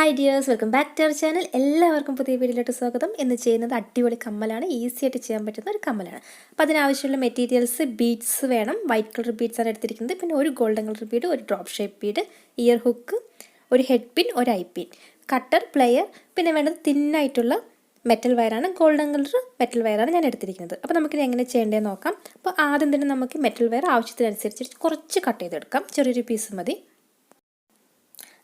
Hi dears, welcome back to our channel. എല്ലാവർക്കും പുതിയ വീഡിയോയിലേക്ക് സ്വാഗതം. ഇന്ന് ചെയ്യുന്നത് അടിപൊളി കമ്മലാണ്, ഈസി ആയിട്ട് ചെയ്യാൻ പറ്റുന്ന ഒരു കമ്മലാണ്. അപ്പോൾ അതിനാവശ്യമുള്ള മെറ്റീരിയൽസ് ബീഡ്സ് വേണം. വൈറ്റ് കളർ ബീഡ്സ് ആണ് എടുത്തിരിക്കുന്നത്. പിന്നെ ഒരു ഗോൾഡൻ കളർ ബീഡ്, ഒരു drop shape bead, ear hook, ഒരു ഹെഡ് പിൻ, ഒരു ഐ പിൻ, കട്ടർ, പ്ലെയർ, പിന്നെ വേണ്ടത് തിന്നായിട്ടുള്ള മെറ്റൽ വയറാണ്. ഗോൾഡൻ കളർ മെറ്റൽ വയറാണ് ഞാൻ എടുത്തിരിക്കുന്നത്. അപ്പോൾ നമുക്കിനി എങ്ങനെ ചെയ്യേണ്ടതെന്ന് നോക്കാം. അപ്പോൾ ആദ്യം തന്നെ നമുക്ക് മെറ്റൽ വയർ ആവശ്യത്തിനനുസരിച്ച് കുറച്ച് കട്ട് ചെയ്തെടുക്കാം. ചെറിയൊരു പീസ് മതി.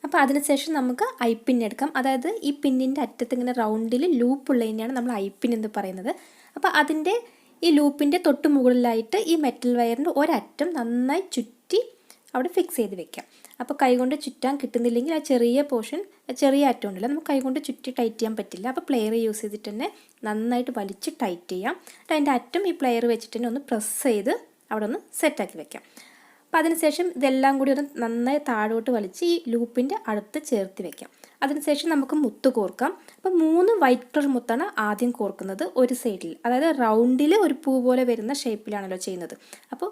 അപ്പോൾ അതിനുശേഷം നമുക്ക് ഐ പിൻ എടുക്കാം. അതായത് ഈ പിന്നിൻ്റെ അറ്റത്ത് ഇങ്ങനെ റൗണ്ടിൽ ലൂപ്പുള്ളതിനെയാണ് നമ്മൾ ഐ പിൻ എന്ന് പറയുന്നത്. അപ്പോൾ അതിൻ്റെ ഈ ലൂപ്പിൻ്റെ തൊട്ട് മുകളിലായിട്ട് ഈ മെറ്റൽ വയറിൻ്റെ ഒരറ്റം നന്നായി ചുറ്റി അവിടെ ഫിക്സ് ചെയ്ത് വെക്കാം. അപ്പോൾ കൈകൊണ്ട് ചുറ്റാൻ കിട്ടുന്നില്ലെങ്കിൽ ആ ചെറിയ പോർഷൻ, ചെറിയ അറ്റം ഉണ്ടല്ലോ, നമുക്ക് കൈകൊണ്ട് ചുറ്റി ടൈറ്റ് ചെയ്യാൻ പറ്റില്ല. അപ്പോൾ പ്ലെയർ യൂസ് ചെയ്തിട്ട് തന്നെ നന്നായിട്ട് വലിച്ച് ടൈറ്റ് ചെയ്യാം. അതിൻ്റെ അറ്റം ഈ പ്ലെയർ വെച്ചിട്ട് തന്നെ ഒന്ന് പ്രസ് ചെയ്ത് അവിടെ ഒന്ന് സെറ്റാക്കി വെക്കാം. അപ്പോൾ അതിനുശേഷം ഇതെല്ലാം കൂടി ഒന്ന് നന്നായി താഴോട്ട് വലിച്ച് ഈ ലൂപ്പിൻ്റെ അടുത്ത് ചേർത്ത് വെക്കാം. അതിനുശേഷം നമുക്ക് മുത്ത് കോർക്കാം. അപ്പോൾ 3 വൈറ്റ് കളർ മുത്താണ് ആദ്യം കോർക്കുന്നത് ഒരു സൈഡിൽ. അതായത് റൗണ്ടിൽ ഒരു പൂ പോലെ വരുന്ന ഷേപ്പിലാണല്ലോ ചെയ്യുന്നത്. അപ്പോൾ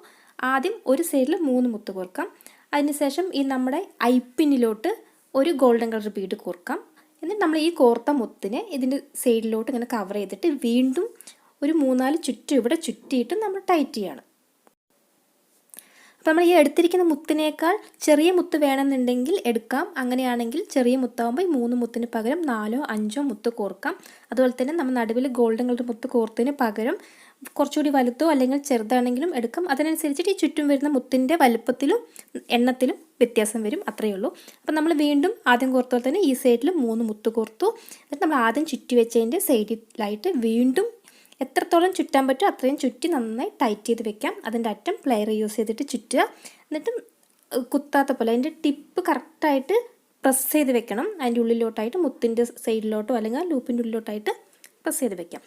ആദ്യം ഒരു സൈഡിൽ 3 മുത്ത് കോർക്കാം. അതിനുശേഷം ഈ നമ്മുടെ ഐ പിന്നിലോട്ട് ഒരു ഗോൾഡൻ കളർ ബീഡ് കോർക്കാം. എന്നിട്ട് നമ്മൾ ഈ കോർത്ത മുത്തിനെ ഇതിൻ്റെ സൈഡിലോട്ട് ഇങ്ങനെ കവർ ചെയ്തിട്ട് വീണ്ടും ഒരു 3-4 ചുറ്റും ഇവിടെ ചുറ്റിയിട്ട് നമ്മൾ ടൈറ്റ് ചെയ്യണം. അപ്പോൾ നമ്മൾ ഈ എടുത്തിരിക്കുന്ന മുത്തിനേക്കാൾ ചെറിയ മുത്ത് വേണമെന്നുണ്ടെങ്കിൽ എടുക്കാം. അങ്ങനെയാണെങ്കിൽ ചെറിയ മുത്താകുമ്പോൾ ഈ 3 മുത്തിന് പകരം 4-5 മുത്ത് കോർക്കാം. അതുപോലെ തന്നെ നമ്മൾ നടുവിൽ ഗോൾഡൻ കളർ മുത്ത് കോർത്തതിന് പകരം കുറച്ചുകൂടി വലുതോ അല്ലെങ്കിൽ ചെറുതാണെങ്കിലും എടുക്കാം. അതിനനുസരിച്ചിട്ട് ഈ ചുറ്റും വരുന്ന മുത്തിൻ്റെ വലുപ്പത്തിലും എണ്ണത്തിലും വ്യത്യാസം വരും, അത്രയേ ഉള്ളൂ. അപ്പോൾ നമ്മൾ വീണ്ടും ആദ്യം കോർത്ത പോലെ തന്നെ ഈ സൈഡിൽ 3 മുത്ത് കോർത്തു. എന്നിട്ട് നമ്മൾ ആദ്യം ചുറ്റി വെച്ചതിൻ്റെ സൈഡിലായിട്ട് വീണ്ടും എത്രത്തോളം ചുറ്റാൻ പറ്റും അത്രയും ചുറ്റി നന്നായി ടൈറ്റ് ചെയ്ത് വെക്കാം. അതിൻ്റെ അറ്റം പ്ലെയർ യൂസ് ചെയ്തിട്ട് ചുറ്റുക. എന്നിട്ട് കുത്താത്ത പോലെ അതിൻ്റെ ടിപ്പ് കറക്റ്റായിട്ട് പ്രസ് ചെയ്ത് വെക്കണം. അതിൻ്റെ ഉള്ളിലോട്ടായിട്ട് മുത്തിൻ്റെ സൈഡിലോട്ടോ അല്ലെങ്കിൽ ലൂപ്പിൻ്റെ ഉള്ളിലോട്ടായിട്ട് പ്രസ് ചെയ്ത് വെക്കാം.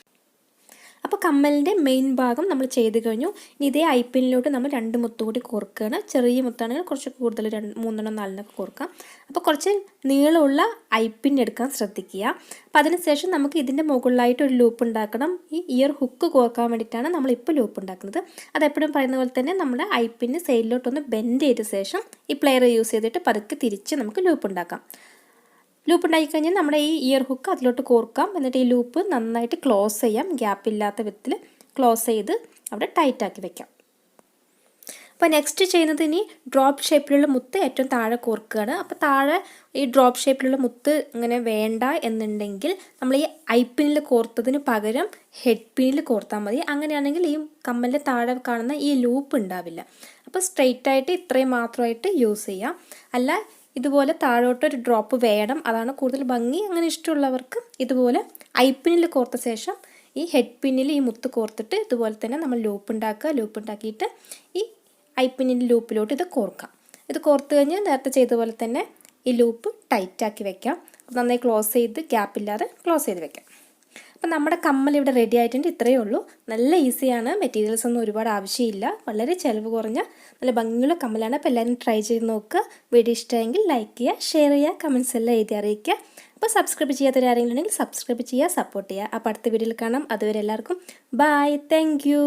അപ്പോൾ കമ്മലിൻ്റെ മെയിൻ ഭാഗം നമ്മൾ ചെയ്ത് കഴിഞ്ഞു. ഇനി ഇതേ ഐ പിന്നിലോട്ട് നമ്മൾ 2 മുത്ത് കൂടി കോർക്കുകയാണ്. ചെറിയ മുത്താണെങ്കിൽ കുറച്ച് കൂടുതൽ 3-4 കോർക്കാം. അപ്പോൾ കുറച്ച് നീളമുള്ള ഐ പിൻ എടുക്കാൻ ശ്രദ്ധിക്കുക. അപ്പോൾ അതിനുശേഷം നമുക്ക് ഇതിൻ്റെ മുകളിലായിട്ട് ഒരു ലൂപ്പ് ഉണ്ടാക്കണം. ഈ ഇയർ ഹുക്ക് കോർക്കാൻ വേണ്ടിയിട്ടാണ് നമ്മളിപ്പോൾ ലൂപ്പ് ഉണ്ടാക്കുന്നത്. അതെപ്പോഴും പറയുന്ന പോലെ തന്നെ നമ്മുടെ ഐ പിന്ന് സൈഡിലോട്ടൊന്ന് ബെൻഡ് ചെയ്ത ശേഷം ഈ പ്ലെയർ യൂസ് ചെയ്തിട്ട് പതുക്കെ തിരിച്ച് നമുക്ക് ലൂപ്പ് ഉണ്ടാക്കാം. ലൂപ്പ് ഉണ്ടാക്കിക്കഴിഞ്ഞാൽ നമ്മുടെ ഈ ഇയർ ഹുക്ക് അതിലോട്ട് കോർക്കാം. എന്നിട്ട് ഈ ലൂപ്പ് നന്നായിട്ട് ക്ലോസ് ചെയ്യാം. ഗ്യാപ്പില്ലാത്ത വിധത്തിൽ ക്ലോസ് ചെയ്ത് അവിടെ ടൈറ്റാക്കി വെക്കാം. അപ്പോൾ നെക്സ്റ്റ് ചെയ്യുന്നത് ഇനി ഡ്രോപ്പ് ഷേപ്പിലുള്ള മുത്ത് ഏറ്റവും താഴെ കോർക്കുകയാണ്. അപ്പോൾ താഴെ ഈ ഡ്രോപ്പ് ഷേപ്പിലുള്ള മുത്ത് ഇങ്ങനെ വേണ്ട എന്നുണ്ടെങ്കിൽ നമ്മൾ ഈ ഐ പിന്നിൽ കോർത്തതിന് പകരം ഹെഡ് പിന്നിൽ കോർത്താൽ മതി. അങ്ങനെയാണെങ്കിൽ ഈ കമ്മലിൻ്റെ താഴെ കാണുന്ന ഈ ലൂപ്പ് ഉണ്ടാവില്ല. അപ്പോൾ സ്ട്രെയിറ്റ് ആയിട്ട് ഇത്രയും മാത്രമായിട്ട് യൂസ് ചെയ്യാം. അല്ല ഇതുപോലെ താഴോട്ടൊരു ഡ്രോപ്പ് വേണം, അതാണ് കൂടുതൽ ഭംഗി. അങ്ങനെ ഇഷ്ടമുള്ളവർക്ക് ഇതുപോലെ ഐ പിന്നിൽ കോർത്ത ശേഷം ഈ ഹെഡ് പിന്നിൽ ഈ മുത്ത് കോർത്തിട്ട് ഇതുപോലെ തന്നെ നമ്മൾ ലൂപ്പ് ഉണ്ടാക്കുക. ലൂപ്പ് ഉണ്ടാക്കിയിട്ട് ഈ ഐ പിന്നിൻ്റെ ലൂപ്പിലോട്ട് ഇത് കോർക്കാം. ഇത് കോർത്ത് കഴിഞ്ഞാൽ നേരത്തെ ചെയ്ത പോലെ തന്നെ ഈ ലൂപ്പ് ടൈറ്റാക്കി വെക്കാം. നന്നായി ക്ലോസ് ചെയ്ത് ഗ്യാപ്പില്ലാതെ ക്ലോസ് ചെയ്ത് വെക്കാം. അപ്പം നമ്മുടെ കമ്മൽ ഇവിടെ റെഡി ആയിട്ടുണ്ട്. ഇത്രയേ ഉള്ളൂ. നല്ല ഈസിയാണ്. മെറ്റീരിയൽസ് ഒന്നും ഒരുപാട് ആവശ്യമില്ല. വളരെ ചിലവ് കുറഞ്ഞ നല്ല ഭംഗിയുള്ള കമ്മലാണ്. അപ്പോൾ എല്ലാവരും ട്രൈ ചെയ്ത് നോക്കുക. വീഡിയോ ഇഷ്ടമെങ്കിൽ ലൈക്ക് ചെയ്യുക, ഷെയർ ചെയ്യുക, കമൻസ് എല്ലാം എഴുതി അറിയിക്കുക. അപ്പോൾ സബ്സ്ക്രൈബ് ചെയ്യാത്തവരാരെങ്കിലും ഉണ്ടെങ്കിൽ സബ്സ്ക്രൈബ് ചെയ്യുക, സപ്പോർട്ട് ചെയ്യുക. അപ്പോൾ അടുത്ത വീഡിയോയിൽ കാണാം. അതുവരെ എല്ലാവർക്കും ബൈ. Thank you.